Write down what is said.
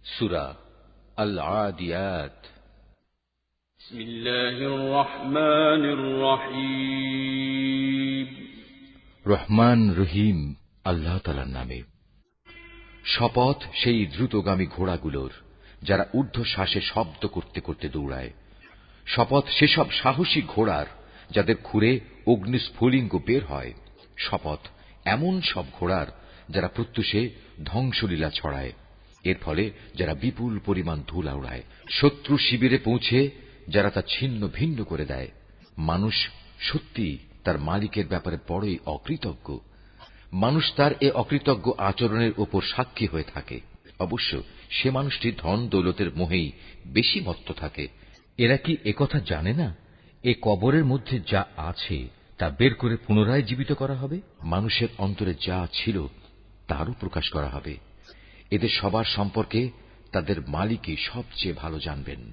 সূরা আল আদিয়াত। বিসমিল্লাহির রহমানির রহিম। রহমান রহিম আল্লাহ তাআলার নামে। শপথ সেই দ্রুতগামী ঘোড়াগুলোর, যারা ঊর্ধ্বশ্বাসে শব্দ করতে করতে দৌড়ায়। শপথ সেসব সাহসী ঘোড়ার, যাদের খুরে অগ্নিস্ফুলিঙ্গ বের হয়। শপথ এমন সব ঘোড়ার, যারা প্রত্যুষে ধ্বংসলীলা ছড়ায়। এর ফলে যারা বিপুল পরিমাণ ধুলা উড়ায়। শত্রু শিবিরে পৌঁছে যারা তা ছিন্ন ভিন্ন করে দেয়। মানুষ সত্যি তার মালিকের ব্যাপারে বড়ই অকৃতজ্ঞ। মানুষ তার এ অকৃতজ্ঞ আচরণের উপর সাক্ষী হয়ে থাকে। অবশ্য সে মানুষটি ধন দৌলতের মোহেই বেশি মত্ত থাকে। এরা কি একথা জানে না, এ কবরের মধ্যে যা আছে তা বের করে পুনরায় জীবিত করা হবে? মানুষের অন্তরে যা ছিল তারও প্রকাশ করা হবে। এদের সবার সম্পর্কে তাদের মালিকই সবচেয়ে ভালো জানবেন।